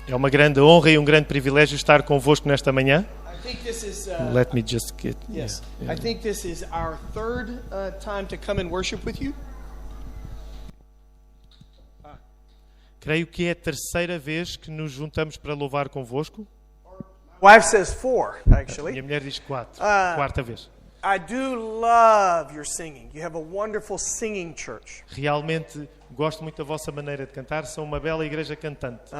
É uma grande honra e um grande privilégio estar convosco nesta manhã. I think this is, Let me just get... yes, yeah. I think this is our third time to come and worship with you. Creio que é a terceira vez que nos juntamos para louvar convosco. Wife says 4, Minha actually. mulher diz quarta vez. I do love your singing. You have a wonderful singing church. Realmente gosto muito da vossa maneira de cantar. São uma bela igreja cantante.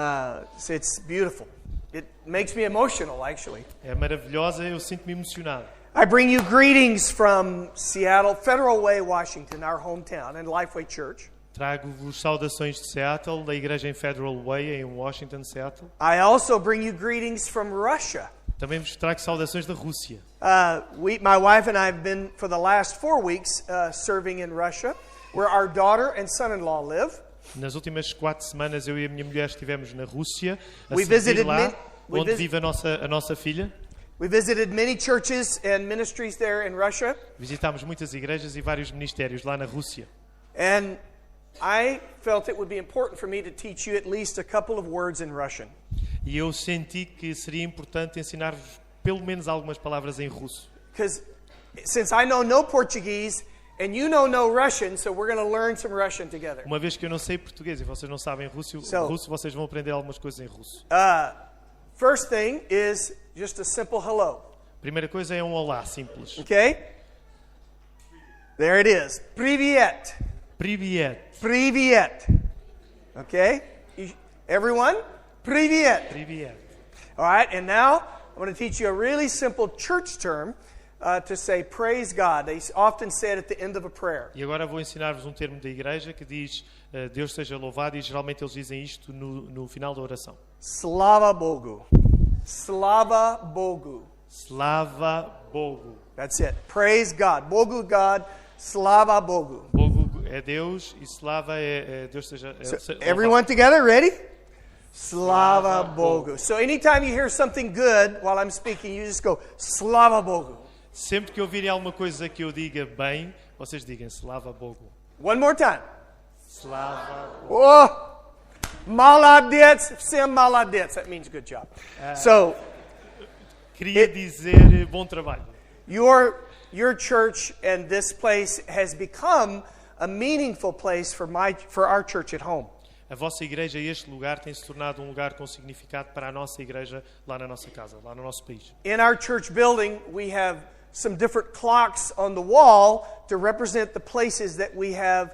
It's beautiful. It makes me emotional, actually. É maravilhosa, eu sinto-me emocionado. I bring you greetings from Seattle, Federal Way, Washington, our hometown, and Lifeway Church. Trago-vos saudações de Seattle, da igreja em Federal Way, em Washington, Seattle. I also bring you greetings from Russia. Também vos trago saudações da Rússia. My wife and I have been, for the last 4 weeks, serving in Russia, where our daughter and son-in-law live. Nas últimas 4 semanas, eu e a minha mulher estivemos na Rússia, a We servir visited lá, onde vive a nossa filha. We visited many churches and ministries there in Russia. Visitámos muitas igrejas e vários ministérios lá na Rússia. And I felt it would be important for me to teach you at least a couple of words in Russian. E eu senti que seria importante ensinar-vos pelo menos algumas palavras em russo. Because since I know no Portuguese and you know no Russian, so we're going to learn some Russian together. Uma vez que eu não sei português e vocês não sabem russo, vocês vão aprender algumas coisas em russo. First thing is just a simple hello. Primeira coisa é um olá simples. Okay? There it is. Привет. Привет. Привет. Okay? Everyone? Привет. Привет. All right, and now I'm going to teach you a really simple church term to say praise God. They often say it at the end of a prayer. E agora vou ensinar-vos um termo da igreja que diz Deus seja louvado, e geralmente eles dizem isto no final da oração. Slava Bogu. Slava Bogu. Slava Bogu. That's it. Praise God. Bogu God. Slava Bogu. Bogu é Deus e Slava é Deus seja Everyone together, ready? Slava Bogu. So anytime you hear something good while I'm speaking, you just go Slava Bogu. Sempre que ouvirem alguma coisa que eu diga bem, vocês digam Slava Bogu. One more time. Slava Bogu. Oh, Maladets. Всем молодец. That means good job. So queria dizer bom trabalho. Your church and this place has become a meaningful place for our church at home. A vossa igreja e este lugar tem se tornado um lugar com significado para a nossa igreja lá na nossa casa, lá no nosso país. In our church building, we have some different clocks on the wall to represent the places that we have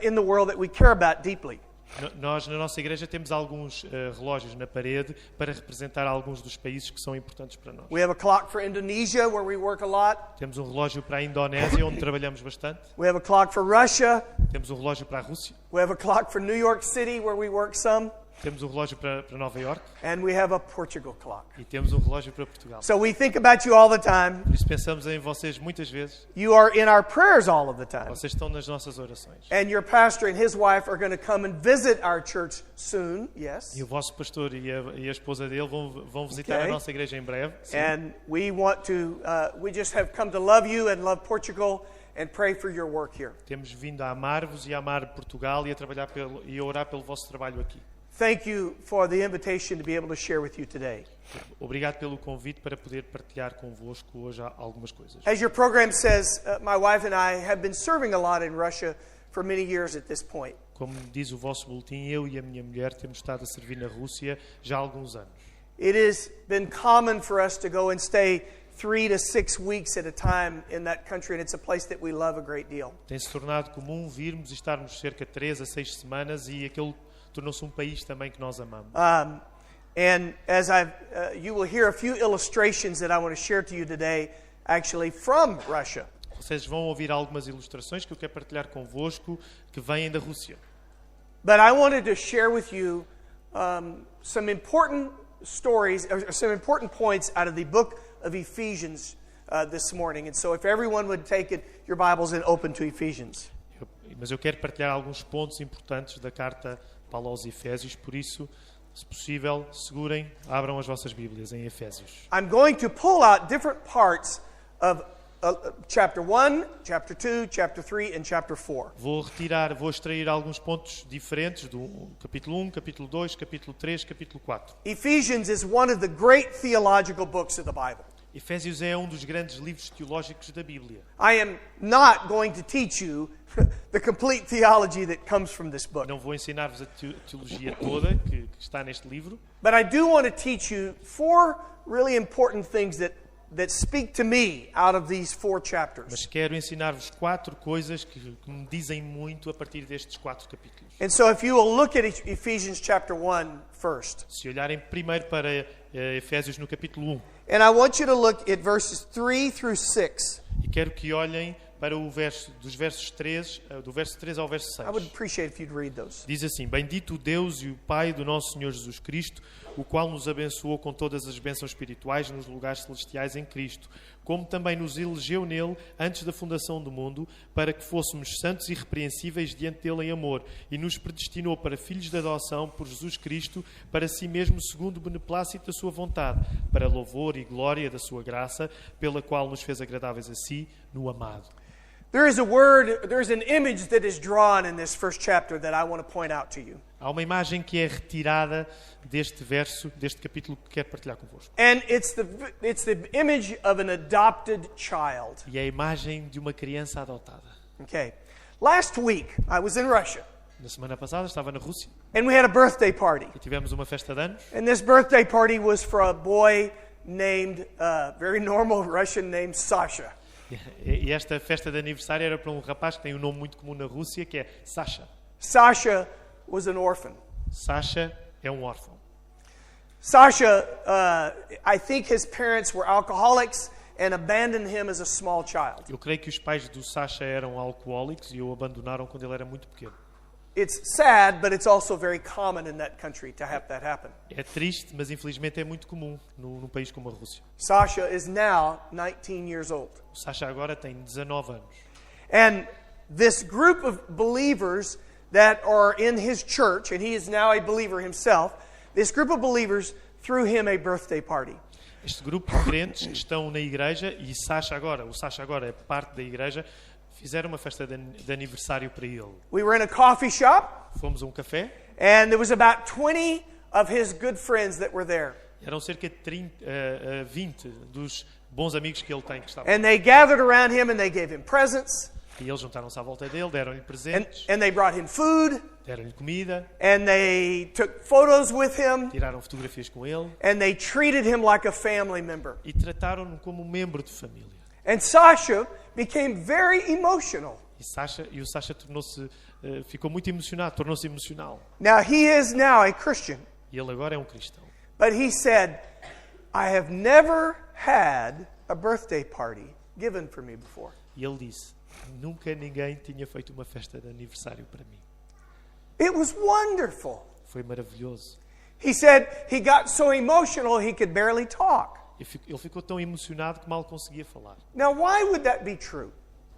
in the world that we care about deeply. Nós, na nossa igreja, temos alguns relógios na parede para representar alguns dos países que são importantes para nós. We have a clock for Indonesia, where we work a lot. Temos um relógio para a Indonésia, onde trabalhamos bastante. We have a clock for Russia. Temos um relógio para a Rússia. We have a clock for New York City, where we work some. Temos um relógio para Nova York. And we have a Portugal clock. E temos um relógio para Portugal. So we think about you all the time. Por isso pensamos em vocês muitas vezes. You are in our prayers all of the time. Vocês estão nas nossas orações. And your pastor and his wife are going to come and visit our church soon. Yes. E o vosso pastor e a esposa dele vão visitar a nossa igreja em breve. Sim. And we want to. We just have come to love you and love Portugal and pray for your work here. Temos vindo a amar-vos e a amar Portugal e a orar pelo vosso trabalho aqui. Thank you for the invitation to be able to share with you today. Obrigado pelo convite para poder partilhar convosco hoje algumas coisas. As your program says, my wife and I have been serving a lot in Russia for many years at this point. Como diz o vosso boletim, eu e a minha mulher temos estado a servir na Rússia já há alguns anos. It has been common for us to go and stay 3 to 6 weeks at a time in that country, and it's a place that we love a great deal. Tem-se tornado comum virmos e estarmos cerca de 3 a 6 semanas e aquele tornou-se um país também que nós amamos. And as you will hear a few illustrations that I want to share to you today, actually from Russia. Vocês vão ouvir algumas ilustrações que eu quero partilhar convosco que vêm da Rússia. But I wanted to share with you some important stories, or some important points out of the book of Ephesians this morning. And so if everyone would take your Bibles and open to Ephesians. Mas eu quero partilhar alguns pontos importantes da carta Paulo aos Efésios, por isso, se possível, segurem, abram as vossas Bíblias em Efésios. I'm going to pull out different parts of chapter 1, chapter 2, chapter 3, and chapter 4. Vou extrair alguns pontos diferentes do capítulo 1, capítulo 2, capítulo 3, capítulo 4. Ephesians is one of the great theological books of the Bible. Efésios é um dos grandes livros teológicos da Bíblia. I am not going to teach you the complete theology that comes from this book. Não vou ensinar-vos a teologia toda que está neste livro, But I do want to teach you 4 really important things that speak to me out of these 4 chapters. mas quero ensinar-vos 4 coisas que me dizem muito a partir destes 4 capítulos. And so if you will look at Ephesians chapter 1 first. Se olharem primeiro para Efésios no capítulo 1, And I want you to look at verses 3 through 6. e quero que olhem para o verso do verso 3 ao verso 6. I would appreciate if you'd read those. Diz assim: Bendito o Deus e o Pai do nosso Senhor Jesus Cristo, o qual nos abençoou com todas as bênçãos espirituais nos lugares celestiais em Cristo, como também nos elegeu nele antes da fundação do mundo, para que fôssemos santos e irrepreensíveis diante dele em amor, e nos predestinou para filhos de adoção por Jesus Cristo, para si mesmo segundo o beneplácito da sua vontade, para louvor e glória da sua graça, pela qual nos fez agradáveis a si no amado. There's an image that is drawn in this first chapter that I want to point out to you. Há uma imagem que é retirada deste verso, deste capítulo, que quero partilhar convosco. And it's the image of an adopted child. E é a imagem de uma criança adotada. Okay. Last week, I was in Russia, Na semana passada estava na Rússia and we had a birthday party. e tivemos uma festa de anos. And this birthday party was for a boy named, very normal Russian named Sasha. E esta festa de aniversário era para um rapaz que tem um nome muito comum na Rússia, que é Sasha. Sasha was an orphan. Sasha é um órfão. Sasha, I think his parents were alcoholics and abandoned him as a small child. Eu creio que os pais do Sasha eram alcoólicos e o abandonaram quando ele era muito pequeno. It's sad, but it's also very common in that country to have that happen. É triste, mas infelizmente é muito comum num país como a Rússia. Sasha is now 19 years old. O Sasha agora tem 19 anos. And this group of believers that are in his church, and he is now a believer himself, this group of believers threw him a birthday party. Este grupo de crentes que estão na igreja, e o Sasha agora é parte da igreja, fizeram uma festa de aniversário para ele. We were in a coffee shop, Fomos a um café, and there was about 20 of his good friends that were there. eram cerca de 20 dos bons amigos que ele tem que estavam. And they gathered around him and they gave him presents, E eles juntaram-se à volta dele, deram-lhe presentes, and they brought him food, deram-lhe comida, and they took photos with him, tiraram fotografias com ele and they treated him like a family member. e trataram-no como um membro de família. And Sasha became very emotional. E o Sasha ficou muito emocionado, tornou-se emocional. Now, he is now a Christian, E ele agora é um cristão. but he said, I have never had a birthday party given for me before. E ele disse, nunca ninguém tinha feito uma festa de aniversário para mim. It was wonderful. Foi maravilhoso. He said he got so emotional he could barely talk. Ele ficou tão emocionado que mal conseguia falar. Now, why would that be true?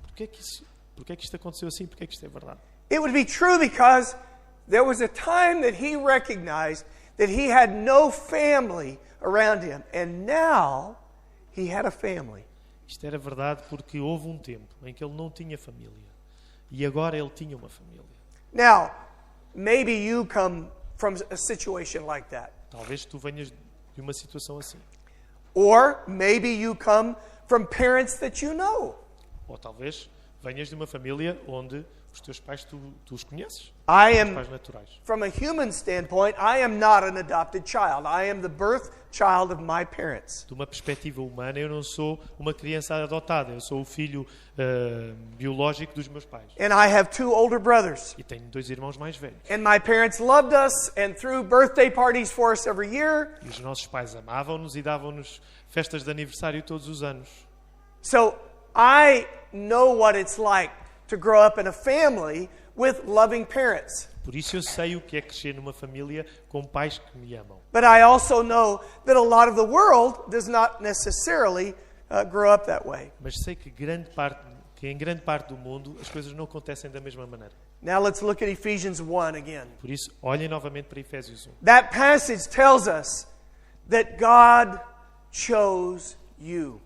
Porquê que isto aconteceu assim? Porquê que isto é verdade? It would be true because there was a time that he recognized that he had no family around him, and now he had a family. Isto era verdade porque houve um tempo em que ele não tinha família. E agora ele tinha uma família. Now, maybe you come from a situation like that. Talvez tu venhas de uma situação assim. Or maybe you come from parents that you know. Ou talvez venhas de uma família onde os teus pais tu os conheces. I Os am, pais naturais. from a human standpoint, I am not an adopted child. I am the birth child of my parents. De uma perspectiva humana, eu não sou uma criança adotada. Eu sou o filho biológico dos meus pais. And I have 2 older brothers. E tenho 2 irmãos mais velhos. And my parents loved us and threw birthday parties for us every year. E os nossos pais amavam-nos e davam-nos festas de aniversário todos os anos. So I know what it's like to grow up in a family with loving parents. Por isso eu sei o que é crescer numa família com pais que me amam. But I also know that a lot of the world does not necessarily grow up that way. Mas sei que em grande parte do mundo as coisas não acontecem da mesma maneira. Now let's look at Ephesians 1 again. Por isso, olhem novamente para Efésios 1. That passage tells us that God chose you.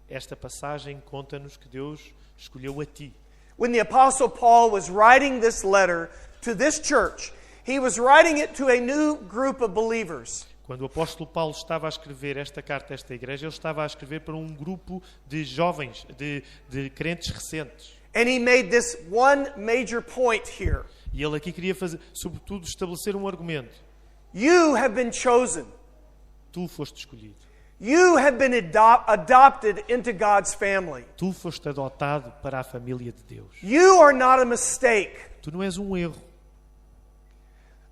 esta passagem conta-nos que Deus escolheu a ti. When the Apostle Paul was writing this letter to this church, he was writing it to a new group of believers. Quando o apóstolo Paulo estava a escrever esta carta a esta igreja, ele estava a escrever para um grupo de jovens, de crentes recentes. And he made this one major point here. E ele aqui queria fazer, sobretudo, estabelecer um argumento. You have been chosen. Tu foste escolhido. You have been adopted into God's family. Tu foste adotado para a família de Deus. You are not a mistake. Tu não és um erro.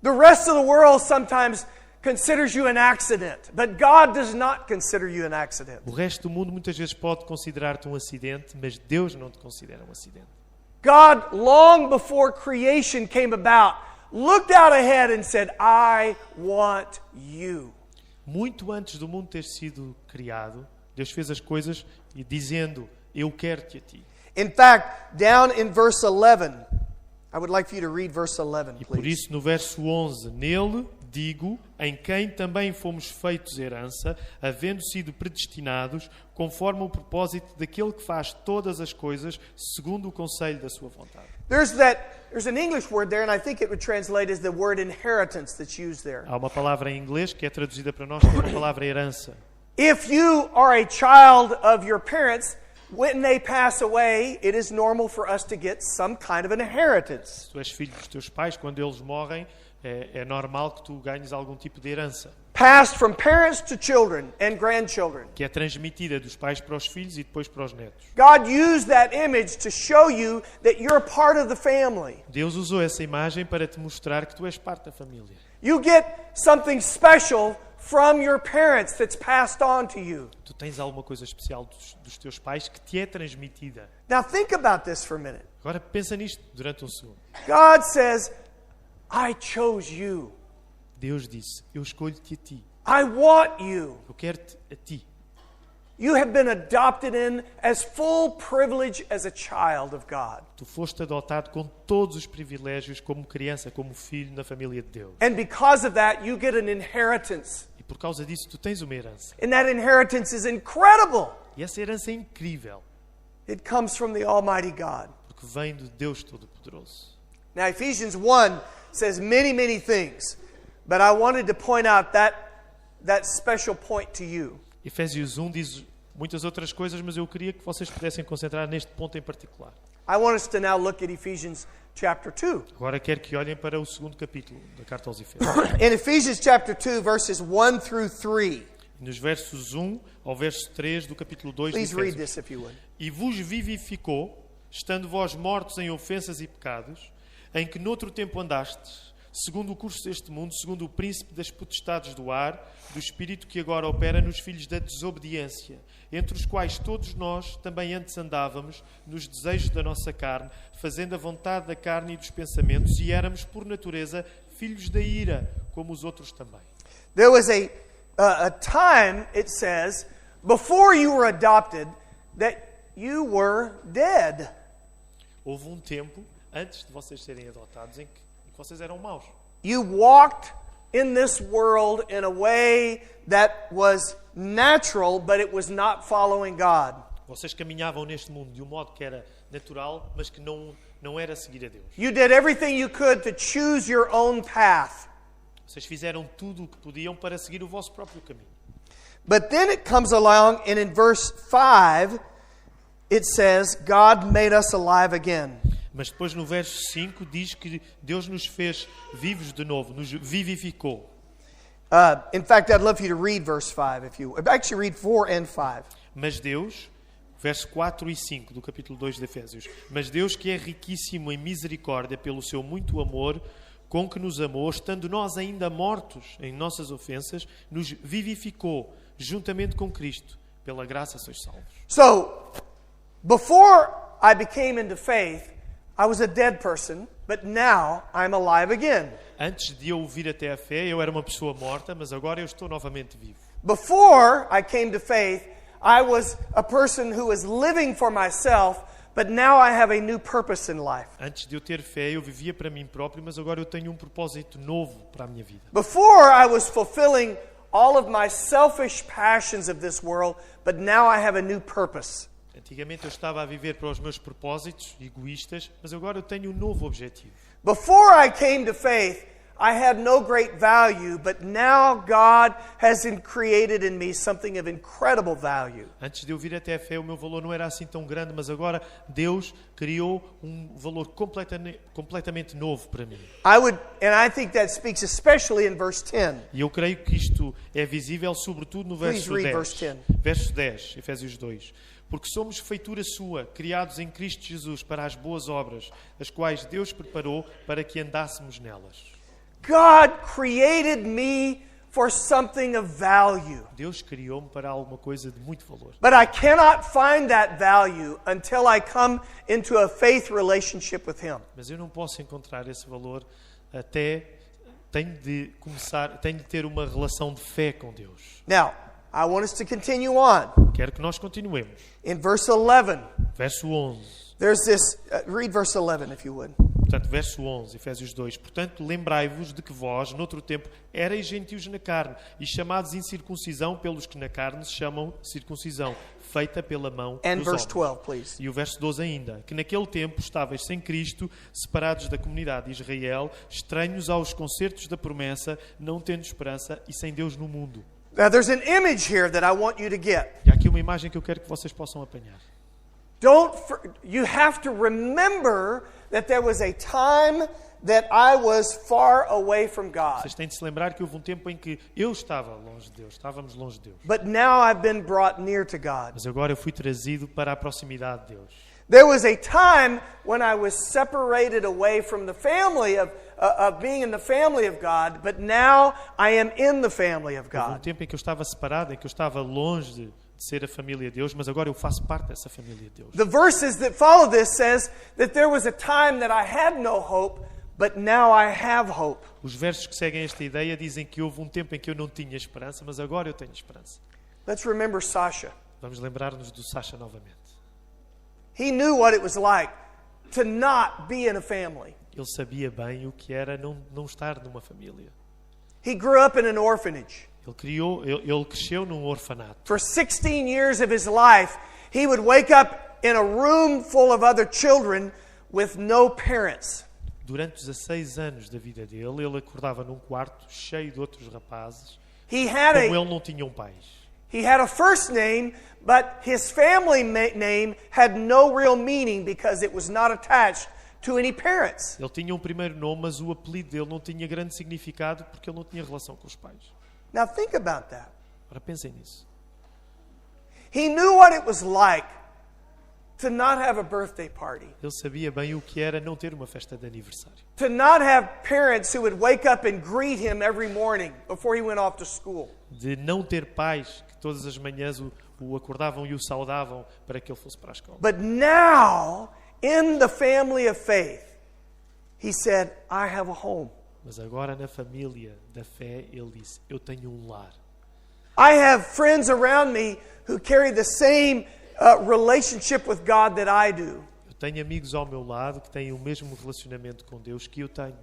The rest of the world sometimes considers you an accident, but God does not consider you an accident. O resto do mundo muitas vezes pode considerar-te um acidente, mas Deus não te considera um acidente. God, long before creation came about, looked out ahead and said, I want you. Muito antes do mundo ter sido criado, Deus fez as coisas e dizendo, eu quero-te a ti. In fact, down in verse 11, I would like for you to read verse 11, E por please. isso, no verso 11, nele, digo, em quem também fomos feitos herança, havendo sido predestinados, conforme o propósito daquele que faz todas as coisas, segundo o conselho da sua vontade. There's an English word there, and I think it would translate as the word inheritance that's used there. Há uma palavra em inglês que é traduzida para nós como a palavra herança. If you are a child of your parents, when they pass away, it is normal for us to get some kind of an inheritance. Se tu és filho dos teus pais, quando eles morrem, é normal que tu ganhes algum tipo de herança, Passed from parents to children and grandchildren. que é transmitida dos pais para os filhos e depois para os netos. God used that image to show you that you're a part of the family. Deus usou essa imagem para te mostrar que tu és parte da família. You get something special from your parents that's passed on to you. Tu tens alguma coisa especial dos teus pais que te é transmitida. Now think about this for a minute. Agora pensa nisto durante um segundo. God says, I chose you. Deus disse, eu escolho-te a ti. I want you. Eu quero-te a ti. You have been adopted in as full privilege as a child of God. Tu foste adotado com todos os privilégios como criança, como filho na família de Deus. And because of that, you get an inheritance. E por causa disso tu tens uma herança. And that inheritance is incredible. E essa herança é incrível, It comes from the Almighty God. porque vem de Deus Todo-Poderoso. Now, Ephesians 1 says many, many things, but I wanted to point out that special point to you. Efésios 1 diz muitas outras coisas, mas eu queria que vocês pudessem concentrar neste ponto em particular. I want us to now look at Ephesians chapter 2. Agora quero que olhem para o segundo capítulo da carta aos Efésios. In Ephesians chapter 2, verses 1 through 3. Nos versos 1 ao verso 3 do capítulo 2 de Please read Efésios. this if you would. E vos vivificou, estando vós mortos em ofensas e pecados, em que noutro tempo andastes, segundo o curso deste mundo, segundo o príncipe das potestades do ar, do espírito que agora opera nos filhos da desobediência, entre os quais todos nós também antes andávamos, nos desejos da nossa carne, fazendo a vontade da carne e dos pensamentos, e éramos, por natureza, filhos da ira, como os outros também. There was a time, it says, before you were adopted, that you were dead. Houve um tempo, antes de vocês serem adotados, em que vocês eram maus. You walked in this world in a way that was natural, but it was not following God. Vocês caminhavam neste mundo de um modo que era natural, mas que não era seguir a Deus. You did everything you could to choose your own path. Vocês fizeram tudo o que podiam para seguir o vosso próprio caminho. But then it comes along, and in verse 5, it says, God made us alive again. Mas depois no verso 5 diz que Deus nos fez vivos de novo, nos vivificou. In fact, I'd love for you to read verse 5 if you... Actually, read 4 and 5. Mas Deus, verso 4 e 5 do capítulo 2 de Efésios, mas Deus que é riquíssimo em misericórdia pelo seu muito amor, com que nos amou, estando nós ainda mortos em nossas ofensas, nos vivificou juntamente com Cristo. Pela graça sois salvos. So, before I became into faith, I was a dead person, but now I'm alive again. Antes de eu vir até a fé, eu era uma pessoa morta, mas agora eu estou novamente vivo. Before I came to faith, I was a person who was living for myself, but now I have a new purpose in life. Antes de eu ter fé, eu vivia para mim próprio, mas agora eu tenho um propósito novo para a minha vida. Before I was fulfilling all of my selfish passions of this world, but now I have a new purpose. Antigamente eu estava a viver para os meus propósitos egoístas, mas agora eu tenho um novo objetivo. Before I came to faith, I had no great value, but now God has created in me something of incredible value. Antes de eu vir até a fé, o meu valor não era assim tão grande, mas agora Deus criou um valor completamente novo para mim. I think that speaks especially in verse 10. E eu creio que isto é visível sobretudo no verso Please read 10. verse 10. Verso 10, Efésios 2. Porque somos feitura sua, criados em Cristo Jesus para as boas obras, as quais Deus preparou para que andássemos nelas. God created me for something of value. Deus criou-me para alguma coisa de muito valor. But I cannot find that value until I come into a faith relationship with Him. Mas eu não posso encontrar esse valor até tenho de ter uma relação de fé com Deus. Now, I want us to continue on. Quero que nós continuemos. In verse 11, Verso 11. there's this, read verse 11 if you would. Portanto, verso 11, Efésios 2. Portanto, lembrai-vos de que vós, noutro tempo, erais gentios na carne e chamados incircuncisão pelos que na carne se chamam circuncisão, feita pela mão And dos verse homens. 12, please. E o verso 12 ainda. Que naquele tempo estavais sem Cristo, separados da comunidade de Israel, estranhos aos concertos da promessa, não tendo esperança e sem Deus no mundo. Now, there's an image here that I want you to get. E há aqui uma imagem que eu quero que vocês possam apanhar. You have to remember that there was a time that I was far away from God. Vocês têm de se lembrar que houve um tempo em que eu estava longe de Deus, estávamos longe de Deus. But now I've been brought near to God. Mas agora eu fui trazido para a proximidade de Deus. There was a time when I was separated away from the family of being in the family of God, but now I am in the family of Houve um God. tempo em que eu estava separado, em que eu estava longe de ser a família de Deus, mas agora eu faço parte dessa família de Deus. The verses that follow this says that there was a time that I had no hope, but now I have hope. Os versos que seguem esta ideia dizem que houve um tempo em que eu não tinha esperança, mas agora eu tenho esperança. Let's remember Sasha. Vamos lembrar-nos do Sasha novamente. He knew what it was like to not be in a family. Ele sabia bem o que era não estar numa família. He grew up in an orphanage. Ele cresceu num orfanato. For 16 years of his life, he would wake up in a room full of other children with no parents. Durante 16 anos da vida dele, ele acordava num quarto cheio de outros rapazes. He had Como ele não tinham pais. He had a first name, but his family name had no real meaning because it was not attached to any parents. Ele tinha um primeiro nome, mas o apelido dele não tinha grande significado porque ele não tinha relação com os pais. Now think about that. Ora, pensem nisso. He knew what it was like to not have a birthday party. Ele sabia bem o que era não ter uma festa de aniversário. To not have parents who would wake up and greet him every morning before he went off to school. De não ter pais que todas as manhãs o acordavam e o saudavam para que ele fosse para a escola. But now, in the family of faith, he said, I have a home. Mas agora na família da fé ele disse, eu tenho um lar. I have friends around me who carry the same relationship with God that I do. Eu tenho amigos ao meu lado que têm o mesmo relacionamento com Deus que eu tenho.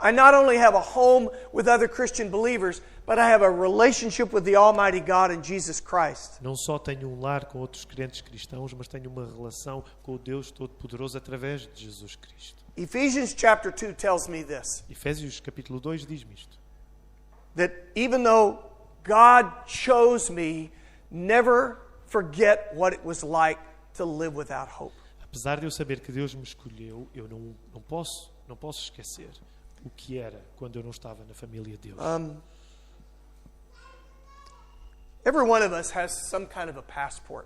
I not only have a home with other Christian believers, but I have a relationship with the Almighty God in Jesus Christ. Não só tenho um lar com outros crentes cristãos, mas tenho uma relação com o Deus Todo-Poderoso através de Jesus Cristo. Ephesians chapter 2 tells me this, Efésios capítulo 2 diz-me isto. that even though God chose me, never forget what it was like to live without hope. Apesar de eu saber que Deus me escolheu, eu não posso esquecer o que era quando eu não estava na família de Deus. Every one of us has some kind of a passport.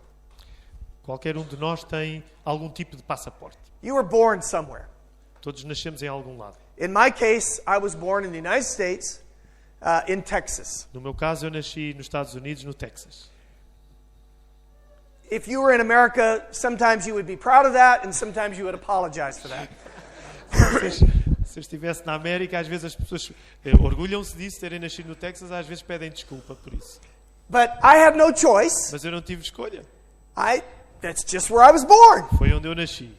Qualquer um de nós tem algum tipo de passaporte. You were born somewhere. Todos nascemos em algum lado. In my case, I was born in the United States, in Texas. No meu caso, eu nasci nos Estados Unidos, no Texas. If you were in America, sometimes you would be proud of that, and sometimes you would apologize for that. Se eu estivesse na América, às vezes as pessoas orgulham-se disso, terem nascido no Texas, às vezes pedem desculpa por isso. But I had no choice. Mas eu não tive escolha. That's just where I was born. Foi onde eu nasci.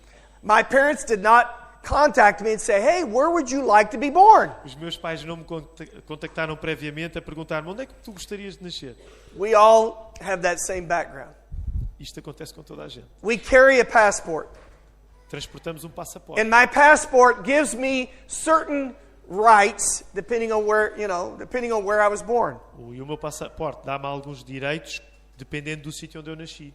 My parents did not contact me and say, hey, where would you like to be born? Os meus pais não me contactaram previamente a perguntar-me onde é que tu gostarias de nascer. We all have that same background. Isto acontece com toda a gente. We carry a passport. Transportamos um passaporte. And my passport gives me certain rights depending on where I was born. E o meu passaporte dá-me alguns direitos dependendo do sítio onde eu nasci.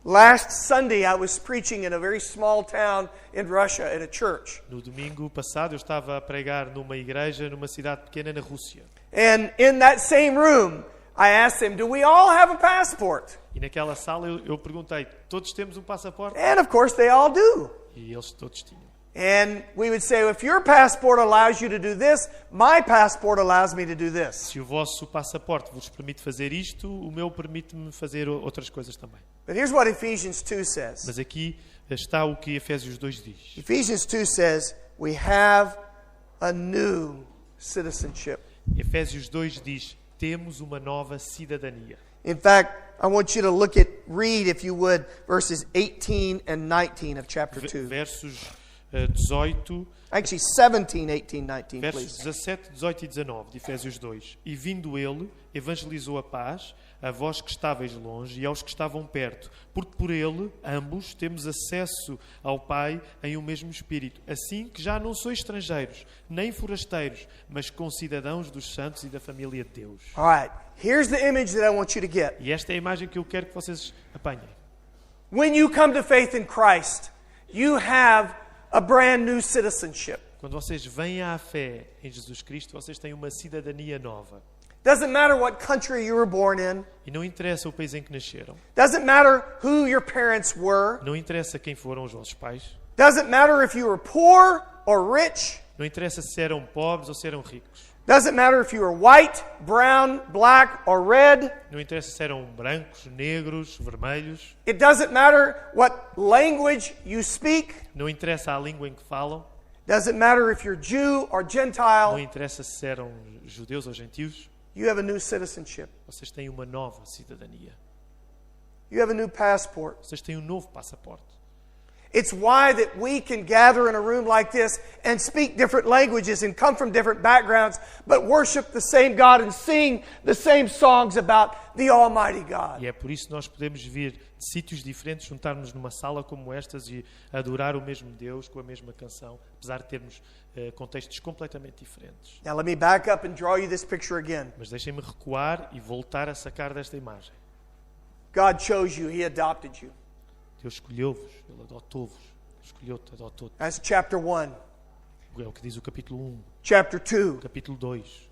Last Sunday I was preaching in a very small town in Russia at a church. No domingo passado eu estava a pregar numa igreja numa cidade pequena na Rússia. And in that same room I asked them, do we all have a passport? E naquela sala eu perguntei, todos temos um passaporte? And of course they all do. E eles todos tinham. And we would say, if your passport allows you to do this, my passport allows me to do this. Se o vosso passaporte vos permite fazer isto, o meu permite-me fazer outras coisas também. But here's what Ephesians 2 says. Mas aqui está o que Efésios 2 diz. Ephesians 2 says, we have a new citizenship. Efésios 2 diz, temos uma nova cidadania. In fact, I want you to read, if you would, verses 18 and 19 of chapter 2. Versos 18, Actually, 17, 18, 19, versos please. 17, 18 e 19 de Efésios 2. E vindo ele, evangelizou a paz a vós que estáveis longe e aos que estavam perto, porque por ele, ambos, temos acesso ao Pai em um mesmo Espírito. Assim que já não sois estrangeiros, nem forasteiros, mas concidadãos dos santos e da família de Deus. All right, here's the image that I want you to get. E esta é a imagem que eu quero que vocês apanhem. When you come to faith in Christ, you have a brand new citizenship. Quando vocês vêm à fé em Jesus Cristo, vocês têm uma cidadania nova. Doesn't matter what country you were born in. E não interessa o país em que nasceram. Doesn't matter who your parents were. Não interessa quem foram os vossos pais. Doesn't matter if you were poor or rich. Não interessa se eram pobres ou se eram ricos. Doesn't matter if you were white, brown, black, or red. Não interessa se eram brancos, negros, vermelhos. It doesn't matter what language you speak. Não interessa a língua em que falam. Doesn't matter if you're Jew or Não Gentile. interessa se eram judeus ou gentios. You have a new citizenship. Vocês têm uma nova cidadania. You have a new passport. Vocês têm um novo passaporte. It's why that we can gather in a room like this and speak different languages and come from different backgrounds, but worship the same God and sing the same songs about the Almighty God. E é por isso que nós podemos vir de sítios diferentes, juntar-nos numa sala como estas e adorar o mesmo Deus com a mesma canção, apesar de termos contextos completamente diferentes. Now let me back up and draw you this picture again. Mas deixem-me recuar e voltar a sacar desta imagem. God chose you. He adopted you. Deus escolheu-vos, Ele adotou-vos, escolheu-te, adotou-te. That's chapter 1. É o que diz o capítulo 1. Chapter 2. Capítulo 2.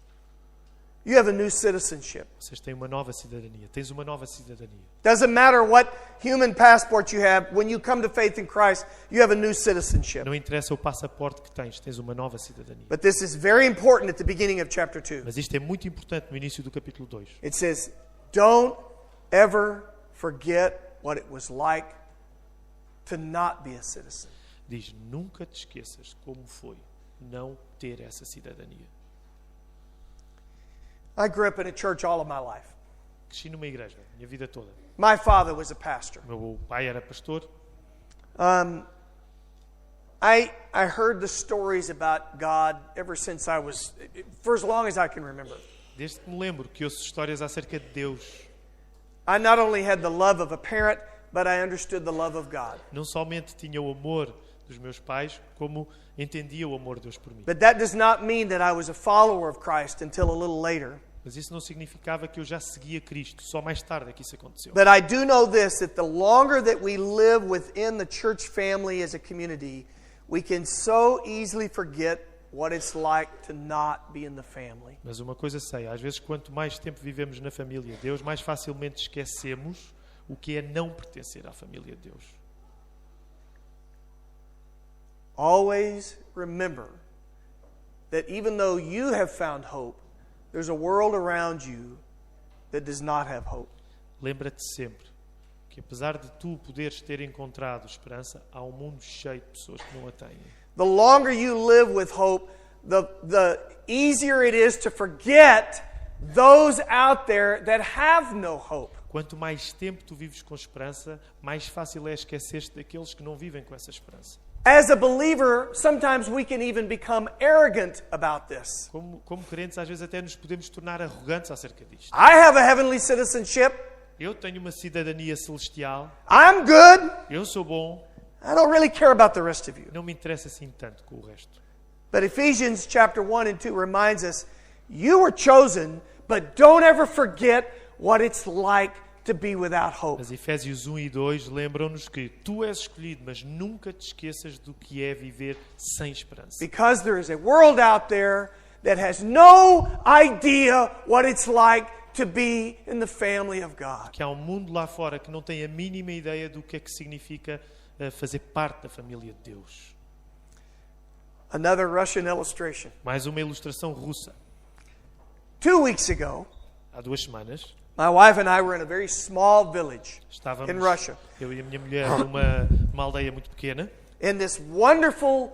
You have a new citizenship. Vocês têm uma nova cidadania. Tens uma nova cidadania. Doesn't matter what human passport you have, when you come to faith in Christ, you have a new citizenship. Não interessa o passaporte que tens uma nova cidadania. But this is very important at the beginning of chapter 2. Mas isto é muito importante no início do capítulo 2. It says, don't ever forget what it was like to not be a citizen. Diz, nunca te esqueças como foi não ter essa cidadania. I grew up in a church all of my life. Cresci numa igreja, minha vida toda. My father was a pastor. Meu pai era pastor. I heard the stories about God ever since for as long as I can remember. Desde que me lembro que ouço histórias acerca de Deus. I not only had the love of a parent, but I understood the love of God. Não somente tinha o amor dos meus pais, como entendia o amor de Deus por mim. But that does not mean that I was a follower of Christ until a little later. Mas isso não significava que eu já seguia Cristo. Só mais tarde é que isso aconteceu. But I do know this, that the longer that we live within the church family as a community, we can so easily forget what it's like to not be in the family. Mas uma coisa sei, às vezes quanto mais tempo vivemos na família de Deus, mais facilmente esquecemos o que é não pertencer à família de Deus. Always remember that even though you have found hope, there's a world around you that does not have hope. Lembra-te sempre que apesar de tu poderes ter encontrado esperança, há um mundo cheio de pessoas que não a têm. The longer you live with hope, the easier it is to forget those out there that have no hope. Quanto mais tempo tu vives com esperança, mais fácil é esquecer-te daqueles que não vivem com essa esperança. As a believer, sometimes we can even become arrogant about this. Como crentes, às vezes até nos podemos tornar arrogantes acerca disto. I have a heavenly citizenship. Eu tenho uma cidadania celestial. I'm good. Eu sou bom. I don't really care about the rest of you. Não me interessa assim tanto com o resto. But Ephesians chapter 1 and 2 reminds us, you were chosen, but don't ever forget what it's like to be without hope. Mas Efésios 1 e 2 lembram-nos que tu és escolhido, mas nunca te esqueças do que é viver sem esperança. Because there is a world out there that has no idea what it's like to be in the family of God. Que há um mundo lá fora que não tem a mínima ideia do que é que significa fazer parte da família de Deus. Another Russian illustration. Mais uma ilustração russa. 2 weeks ago, Há 2 semanas, my wife and I were in a very small village estávamos, in Russia. eu e a minha mulher, numa aldeia muito pequena, And this wonderful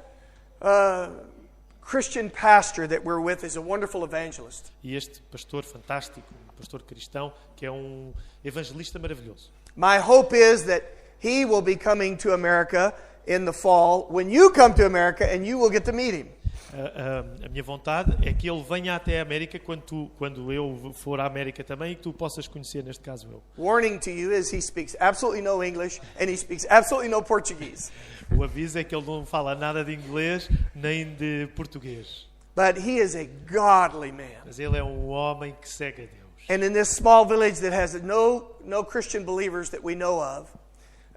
Christian pastor that we're with is a wonderful evangelist. e este pastor fantástico, um pastor cristão, que é um evangelista maravilhoso. My hope is that he will be coming to America in the fall when you come to America and you will get to meet him. A minha vontade é que ele venha até a América quando eu for à América também e que tu possas conhecer, neste caso eu. Warning to you is he speaks absolutely no English and he speaks absolutely no Portuguese. O aviso é que ele não fala nada de inglês nem de português. But he is a godly man. Mas ele é um homem que segue a Deus. And in this small village that has no Christian believers that we know of,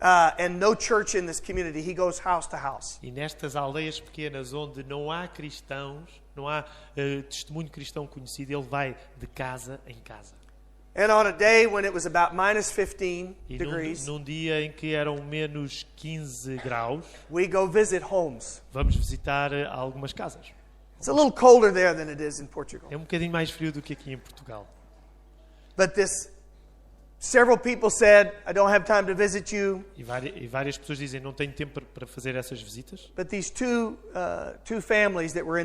and no church in this community, he goes house to house. E nestas aldeias pequenas onde não há cristãos, não há testemunho cristão conhecido, ele vai de casa em casa. And on a day when it was about minus 15 E degrees, num dia em que eram menos 15 graus, we go visit homes. vamos visitar algumas casas. It's a little colder there than it is in Portugal. É um bocadinho mais frio do que aqui em Portugal. But several people said, I don't have time to visit you. E várias pessoas dizem, não tenho tempo para fazer essas visitas. But these two families that were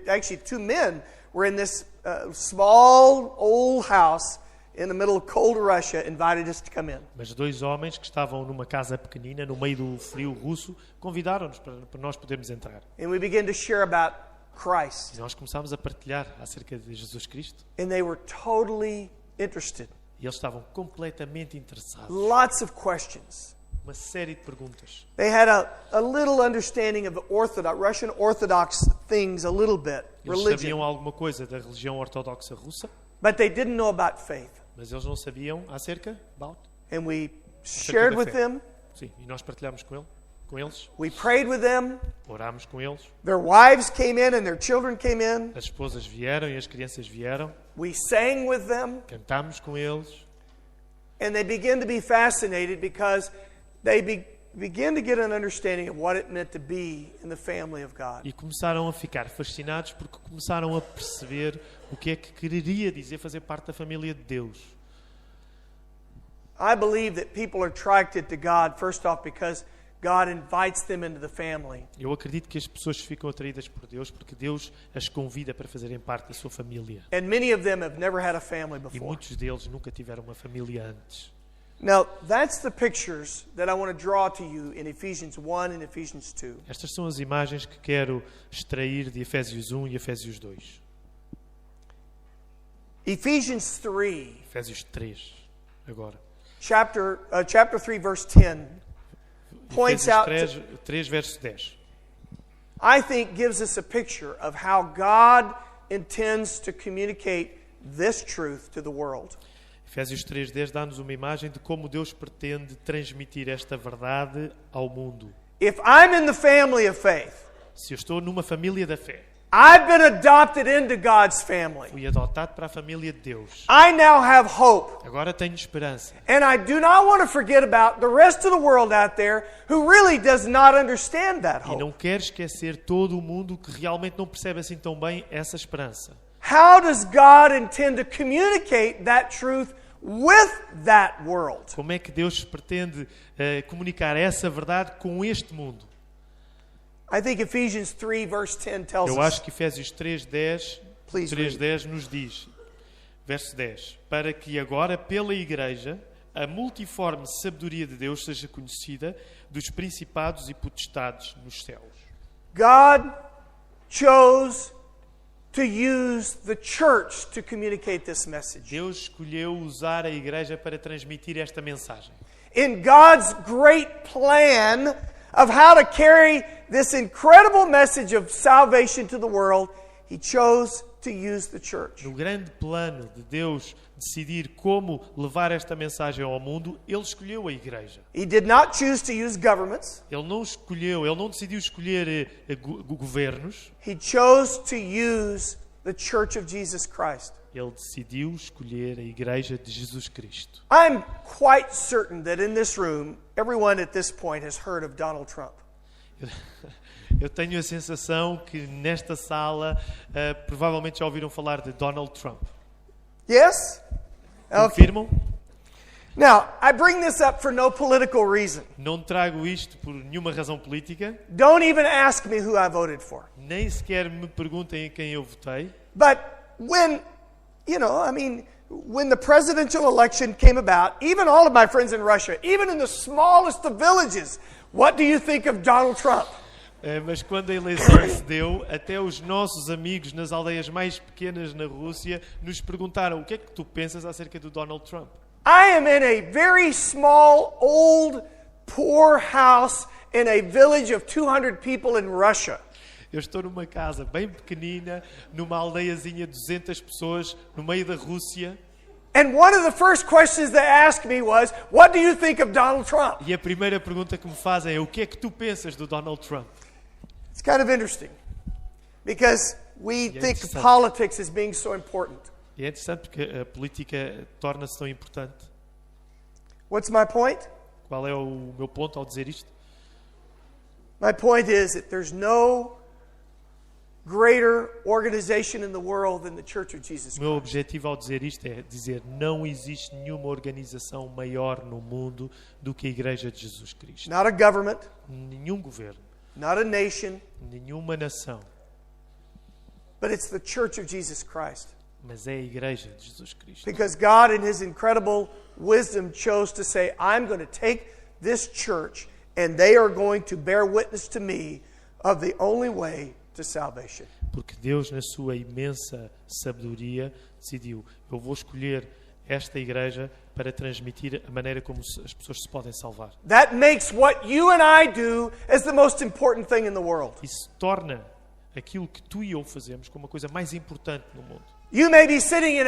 actually 2 men were in this small old house in the middle of cold Russia, invited us to come in. Mas 2 homens que estavam numa casa pequenina, no meio do frio russo, convidaram-nos para nós podermos entrar. And we began to share about Christ. E nós começámos a partilhar acerca de Jesus Cristo. And they were totally interested. E eles estavam completamente interessados. Lots of questions. Uma série de perguntas. They had a little understanding of Russian Orthodox things a little bit, Eles religion. sabiam alguma coisa da religião ortodoxa russa, But they didn't know about faith. mas eles não sabiam acerca And we shared da with fé. them. Sim, e nós partilhámos com eles, We prayed with them. orámos com eles. Their wives came in and their children came in. As esposas vieram e as crianças vieram. We sang with them. Cantámos com eles. And they began to be fascinated because they began to get an understanding of what it meant to be in the family of God. E começaram a ficar fascinados porque começaram a perceber o que é que quereria dizer fazer parte da família de Deus. I believe that people are attracted to God, first off, because God invites them into the family. Eu acredito que as pessoas ficam atraídas por Deus porque Deus as convida para fazerem parte da sua família. And many of them have never had a family E before. muitos deles nunca tiveram uma família antes. Now, that's the pictures that I want to draw to you in Ephesians 1 and Ephesians 2. Estas são as imagens que quero extrair de Efésios 1 e Efésios 2. Ephesians 3, Efésios 3, agora. chapter 3, verse 10, points Efésios out, 3, verso 10. I think, gives us a picture of how God intends to communicate this truth to the world. Efésios 3:10 dá-nos uma imagem de como Deus pretende transmitir esta verdade ao mundo. If I'm in the family of faith, Se eu estou numa família da fé, I've been adopted into God's family. fui adotado para a família de Deus. I now have hope. Agora tenho esperança. And I do not want to forget about the rest of the world out there who really does not understand that E hope. não quero esquecer todo o mundo que realmente não percebe assim tão bem essa esperança. How does God intend to communicate that truth with that world? Como é que Deus pretende comunicar essa verdade com este mundo? I think Ephesians 3 verse 10 tells Eu us. acho que Efésios 3:10 Please read. 3:10 nos diz, verso 10, para que agora pela Igreja a multiforme sabedoria de Deus seja conhecida dos principados e potestades nos céus. God chose to use the church to communicate this message. Deus escolheu usar a igreja para transmitir esta mensagem. In God's great plan of how to carry this incredible message of salvation to the world, He chose to use the church. No grande plano de Deus decidir como levar esta mensagem ao mundo, Ele escolheu a igreja. He did not choose to use governments. Ele não decidiu escolher governos. He chose to use the Church of Jesus Christ. Ele decidiu escolher a igreja de Jesus Cristo. I'm quite certain that in this room, everyone at this point has heard of Donald Trump. Eu tenho a sensação que nesta sala provavelmente já ouviram falar de Donald Trump. Yes? Okay. Confirmam? Now, I bring this up for no political reason. Não trago isto por nenhuma razão política. Don't even ask me who I voted for. Nem sequer me perguntem em quem eu votei. But when the presidential election came about, even all of my friends in Russia, even in the smallest of villages, what do you think of Donald Trump? Mas quando a eleição se deu, até os nossos amigos nas aldeias mais pequenas na Rússia nos perguntaram: o que é que tu pensas acerca do Donald Trump? I am in a very small, old, poor house in a village of 200 people in Russia. Eu estou numa casa bem pequenina, numa aldeiazinha de 200 pessoas, no meio da Rússia. And one of the first questions they asked me was, what do you think of Donald Trump? E a primeira pergunta que me fazem é: o que é que tu pensas do Donald Trump? It's kind of interesting, because we think of politics as being so important. E é interessante porque a política torna-se tão importante. What's my point? Qual é o meu ponto ao dizer isto? My point is that there's no greater organization in the world than the Church of Jesus O meu Christ. objetivo ao dizer isto é dizer: não existe nenhuma organização maior no mundo do que a Igreja de Jesus Cristo. Not a government, Nenhum governo, not a nation, nenhuma nação, but it's the Church of Jesus Christ. mas é a Igreja de Jesus Cristo. Because God, in His incredible wisdom, chose to say, I'm going to take this church and they are going to bear witness to me of the only way to salvation. Porque Deus, na sua imensa sabedoria, decidiu: eu vou escolher esta igreja para transmitir a maneira como as pessoas se podem salvar. That makes what you and I do as the most important thing in the world. Isso torna aquilo que tu e eu fazemos como a coisa mais importante no mundo. You may be sitting in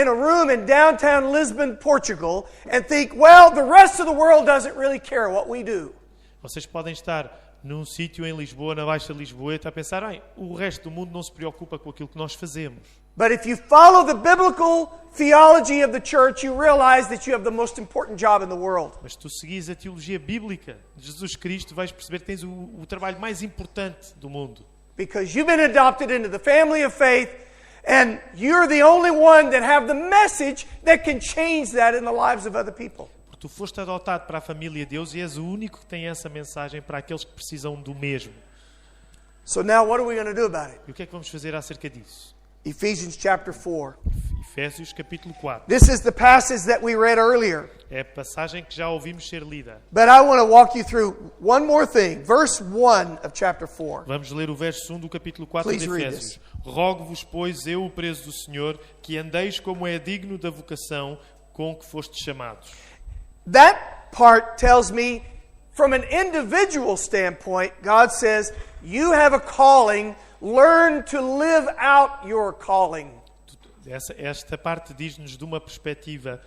a room in downtown Lisbon, Portugal, and think, well, the rest of the world doesn't really care what we do. Vocês podem estar num sítio em Lisboa, na Baixa Lisboa, e estar a pensar: o resto do mundo não se preocupa com aquilo que nós fazemos. But if you follow the biblical theology of the church, you realize that you have the most important job in the world. Mas se tu seguis a teologia bíblica de Jesus Cristo, vais perceber que tens o trabalho mais importante do mundo. Because you've been adopted into the family of faith, and you're the only one that have the message that can change that in the lives of other people. Porque tu foste adotado para a família de Deus e és o único que tem essa mensagem para aqueles que precisam do mesmo. So now what are we going to do about it? E o que é que vamos fazer acerca disso? Ephesians chapter 4. Efésios capítulo 4. This is the passage that we read earlier. É a passagem que já ouvimos ser lida. But I want to walk you through one more thing. Verse 1 of chapter 4. Vamos ler o verso 1 do capítulo 4 de Please read Efésios. Rogo-vos, pois, eu, o preso do Senhor, que andeis como é digno da vocação com que fostes chamados. That part tells me, from an individual standpoint, God says, you have a calling, learn to live out your calling. Esta parte diz-nos de uma perspectiva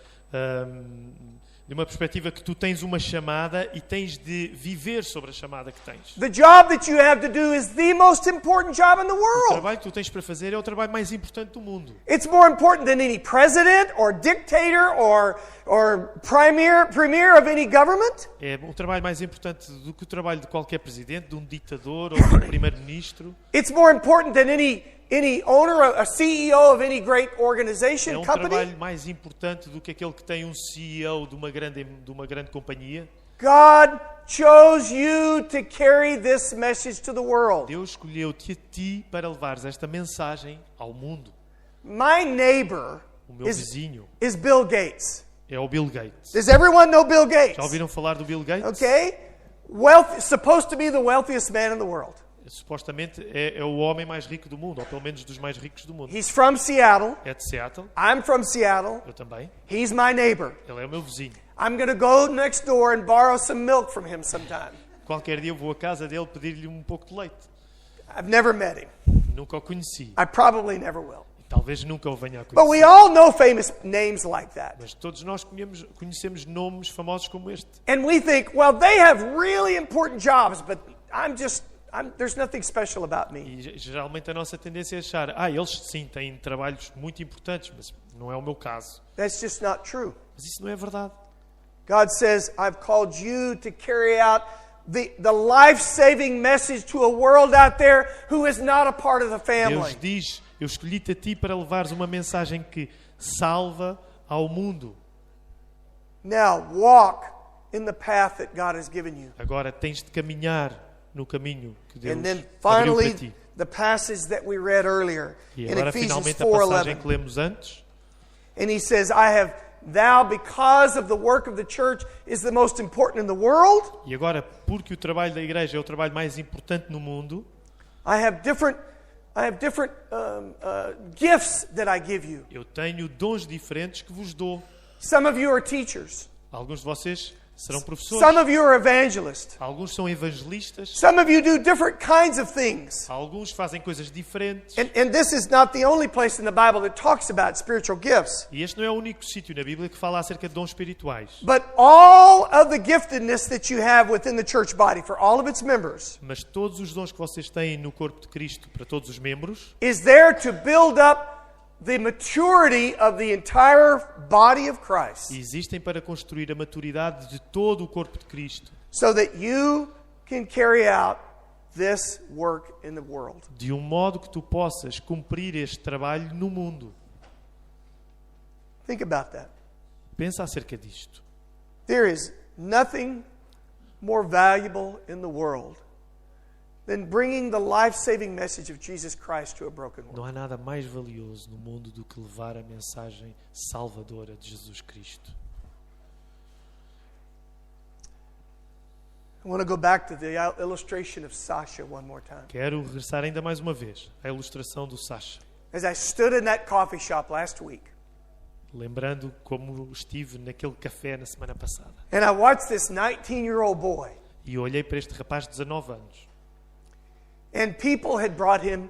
que tu tens uma chamada e tens de viver sobre a chamada que tens. The job that you have to do is the most important job in the O world. trabalho que tu tens para fazer é o trabalho mais importante do mundo. It's more important than any president or dictator or premier of any government. É um trabalho mais importante do que o trabalho de qualquer presidente, de um ditador ou de um primeiro-ministro. It's more important than any owner, a CEO of any great organization, É um company. trabalho mais importante do que aquele que tem um CEO de uma grande companhia. God chose you to carry this message to the world. Deus escolheu-te a ti para levares esta mensagem ao mundo. My neighbor O meu vizinho is Bill Gates. é o Bill Gates. Does everyone know Bill Gates? Já ouviram falar do Bill Gates? Okay? Supposed to be the wealthiest man in the world. Supostamente é o homem mais rico do mundo, ou pelo menos dos mais ricos do mundo. He's from Seattle. É de Seattle. I'm from Seattle. Eu também. He's my neighbor. Ele é o meu vizinho. I'm going to go next door and borrow some milk from him sometime. Qualquer dia eu vou à casa dele pedir-lhe um pouco de leite. I've never met him. Nunca o conheci. I probably never will. Talvez nunca o venha a But we conhecer. all know famous names like that. Mas todos nós conhecemos nomes famosos como este. And we think, well, they have really important jobs, but there's nothing special about me. E geralmente a nossa tendência é achar, eles sim têm trabalhos muito importantes, mas não é o meu caso. That's just not true. Mas isso não é verdade. God says, I've called you to carry out the life-saving message to a world out there who is not a part of the family. Deus diz, eu escolhi-te a ti para levares uma mensagem que salva ao mundo. Now walk in the path that God has given you. Agora tens de caminhar no caminho que Deus And then abriu para finally, ti. the passage that we read earlier E in agora Ephesians finalmente a passagem 4:11. que lemos antes. And he says, Thou, because of the work of the church, is the most important in the world. E agora, porque o trabalho da igreja é o trabalho mais importante no mundo, I have different gifts that I give you. eu tenho dons diferentes que vos dou. Some of you are teachers. Alguns de vocês serão professores. Some of you are evangelists. Alguns são evangelistas. Some of you do different kinds of things. Alguns fazem coisas diferentes. And this is not the only place in the Bible that talks about spiritual gifts. E este não é o único sítio na Bíblia que fala acerca de dons espirituais. But all of the giftedness that you have within the church body for all of its members Mas todos os dons que vocês têm no corpo de Cristo para todos os membros is there to build up the maturity of the entire body of Christ, existem para construir a maturidade de todo o corpo de Cristo, so that you can carry out this work in the world. de um modo que tu possas cumprir este trabalho no mundo. Think about that. Pensa acerca disto. There is nothing more valuable in the world than bringing the life-saving message of Jesus Christ to a broken world. Não há nada mais valioso no mundo do que levar a mensagem salvadora de Jesus Cristo. I want to go back to the illustration of Sasha one more time. Quero regressar ainda mais uma vez à ilustração do Sasha. As I stood in that coffee shop last week, Lembrando como estive naquele café na semana passada. and I watched this 19-year-old boy, E eu olhei para este rapaz de 19 anos. and people had brought him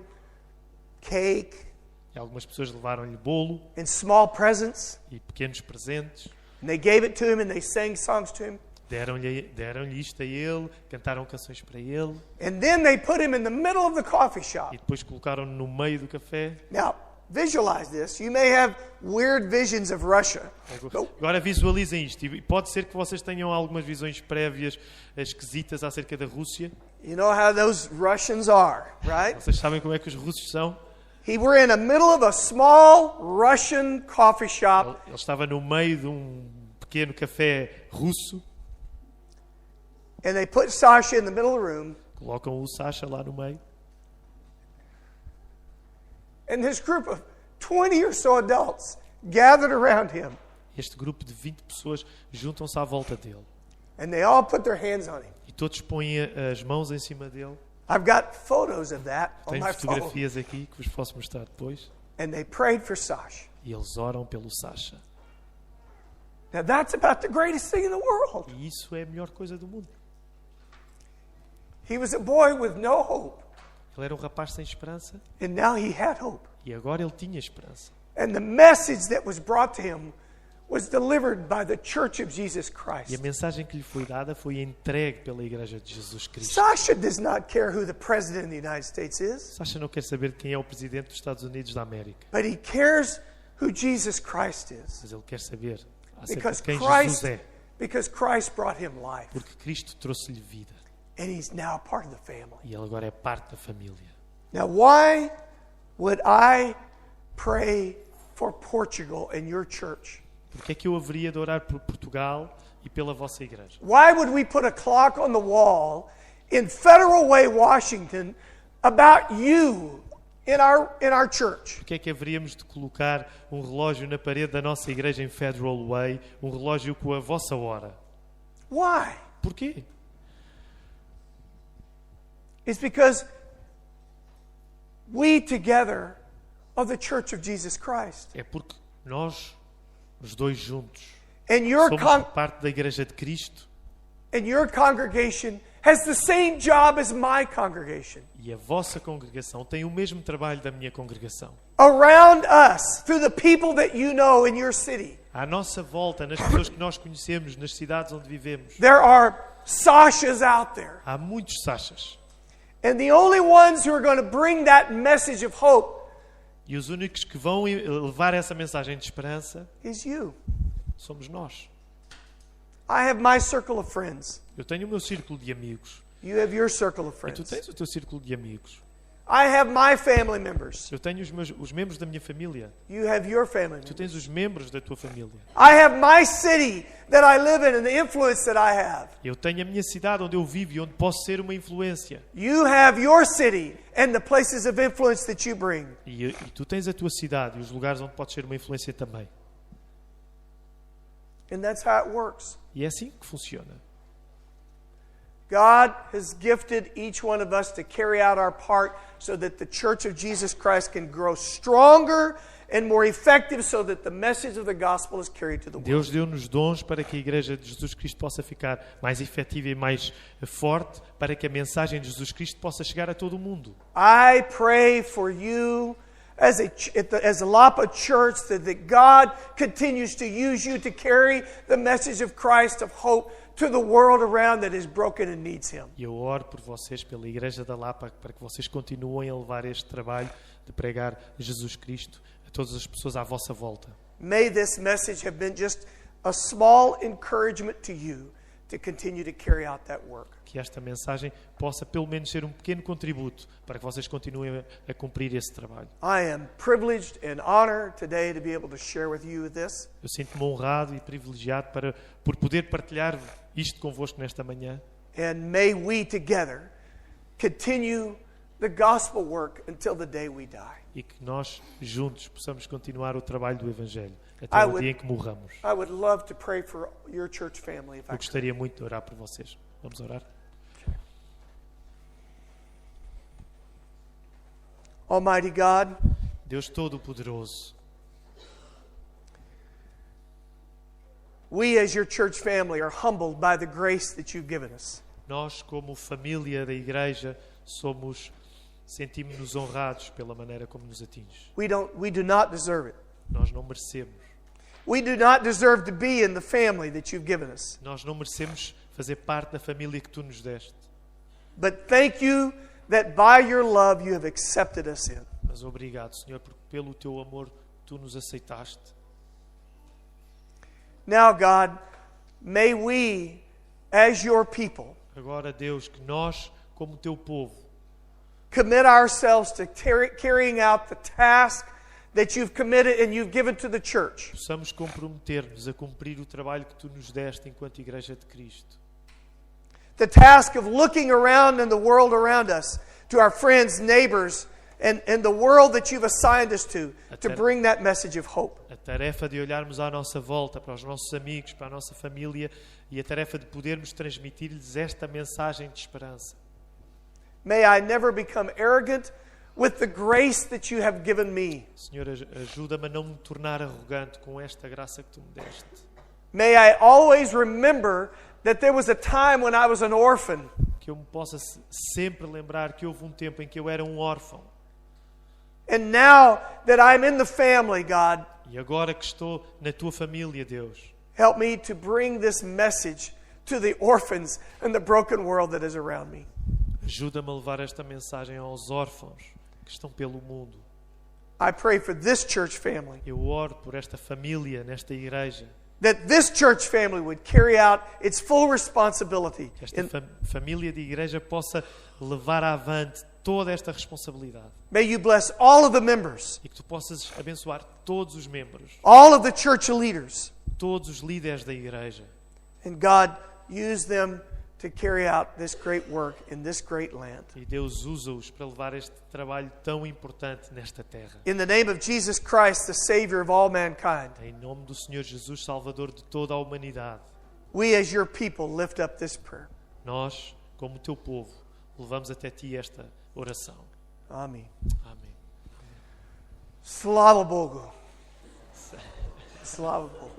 cake E algumas pessoas levaram-lhe bolo and small presents, e pequenos presentes. and they gave it to him and they sang songs to him. Deram-lhe isto a ele, cantaram canções para ele. And then they put him in the middle of the coffee shop. E depois colocaram-no no meio do café. Now, visualize this. You may have weird visions of Russia. Agora visualizem isto. E pode ser que vocês tenham algumas visões prévias esquisitas acerca da Rússia. You know how those Russians are, right? Vocês sabem como é que os russos são? He were in the middle of a small Russian coffee shop, Ele estava no meio de um pequeno café russo. and they put Sasha in the middle of the room, Colocam o Sasha lá no meio. and this group of 20 or so adults gathered around him, Este grupo de 20 pessoas juntam-se à volta dele. and they all put their hands on him. E todos põem as mãos em cima dele. I've got photos of that on Tenho my phone. fotografias aqui que vos posso mostrar depois. And they prayed for Sasha. E eles oram pelo Sasha. Now that's about the greatest thing in the world. E isso é a melhor coisa do mundo. He was a boy with no hope, Ele era um rapaz sem esperança and now he had hope. e agora ele tinha esperança. And the message that was brought to him was delivered by the Church of Jesus E a Christ. mensagem que lhe foi dada foi entregue pela Igreja de Jesus Cristo. Sasha does not care who the President of the United States is, Sasha não quer saber quem é o Presidente dos Estados Unidos da América, but he cares who Jesus Christ is. mas ele quer saber acerca Because de quem Christ, Jesus é, because Christ brought him life, porque Cristo trouxe-lhe vida and he's now part of the family. e ele agora é parte da família. Now, why would I pray for Portugal and your church? Porque é que eu haveria de orar por Portugal e pela vossa igreja? Why would we put a clock on the wall in Federal Way, Washington, about you in our church? Porque é que haveríamos de colocar um relógio na parede da nossa igreja em Federal Way, um relógio com a vossa hora? Why? Porquê? It's because we together are the church of Jesus Christ. É porque nós, os dois juntos, And your somos parte da igreja de Cristo. And your congregation has the same job as my congregation. E a vossa congregação tem o mesmo trabalho da minha congregação. Around us, through the people that you know in your city, À nossa volta, nas pessoas que nós conhecemos, nas cidades onde vivemos, there are Sashas out there. há muitos Sachas. And the only ones who are going to bring that message of hope E os únicos que vão levar essa mensagem de esperança is you. somos nós. I have my circle of friends. Eu tenho o meu círculo de amigos. You have your circle of E tu friends. tens o teu círculo de amigos. I have my family members. Eu tenho os membros da minha família. You have your family Tu members. tens os membros da tua família. I have my city that I live in and the influence that I have. Eu tenho a minha cidade onde eu vivo e onde posso ser uma influência. You have your city and the places of influence that you bring. E tu tens a tua cidade e os lugares onde podes ser uma influência também. And that's how it works. E é assim que funciona. God has gifted each one of us to carry out our part so that the Church of Jesus Christ can grow stronger and more effective so that the message of the gospel is carried to the world. Deus deu-nos dons para que a Igreja de Jesus Cristo possa ficar mais efetiva e mais forte, para que a mensagem de Jesus Cristo possa chegar a todo o mundo. I pray for you as a Lapa church that God continues to use you to carry the message of Christ of hope to the world around that is broken and needs Him. E eu oro por vocês, pela Igreja da Lapa, para que vocês continuem a levar este trabalho de pregar Jesus Cristo a todas as pessoas à vossa volta. May this message have been just a small encouragement to you to continue to carry out that work. Que esta mensagem possa pelo menos ser um pequeno contributo para que vocês continuem a cumprir esse trabalho. I am privileged and honored today to be able to share with you this. Eu sinto-me honrado e privilegiado por poder partilhar isto convosco nesta manhã. And may we together continue the gospel work until the day we die. E que nós juntos possamos continuar o trabalho do Evangelho até o dia em que morramos. I would love to pray for your church family if I Eu could. gostaria muito de orar por vocês. Vamos orar? Almighty God, Deus Todo-Poderoso, we as your church family are humbled by the grace that you've given us. nós como família da Igreja sentimos-nos honrados pela maneira como nos atinges. We do not deserve it. Nós não merecemos. We do not deserve to be in the family that you've given us. Nós não merecemos fazer parte da família que tu nos deste. But thank you that by your love you have accepted us in. Mas obrigado, Senhor, porque pelo teu amor tu nos aceitaste. Now, God, may we, as your people, Agora, Deus, que nós, como teu povo, commit ourselves to carrying out the task that you've committed and you've given to the church. possamos comprometer-nos a cumprir o trabalho que tu nos deste enquanto Igreja de Cristo. The task of looking around in the world around us, to our friends, neighbors, and the world that you've assigned us to bring that message of hope. A tarefa de olharmos à nossa volta, para os nossos amigos, para a nossa família, e a tarefa de podermos transmitir-lhes esta mensagem de esperança. May I never become arrogant with the grace that you have given me. Senhor, ajuda-me a não me tornar arrogante com esta graça que tu me deste. May I always remember that there was a time when I was an orphan. Que eu me possa sempre lembrar que houve um tempo em que eu era um órfão. And now that I'm in the family, God, E agora que estou na tua família, Deus, help me to bring this message to the orphans and the broken world that is around me. ajuda-me a levar esta mensagem aos órfãos que estão pelo mundo. I pray for this church family, Eu oro por esta família, nesta igreja, that this church family would carry out its full responsibility. que esta família de igreja possa levar avante toda esta responsabilidade. May you bless all of the members, E que tu possas abençoar todos os membros, all of the church leaders, todos os líderes da igreja. and God, use them to carry out this great work in this great land. E Deus usa-os para levar este trabalho tão importante nesta terra. In the name of Jesus Christ, the Savior of all mankind, Em nome do Senhor Jesus, Salvador de toda a humanidade, we as your people lift up this prayer. nós, como teu povo, levamos até ti esta oração. Amém. Amém. Slava Bogu. Slava Bogu.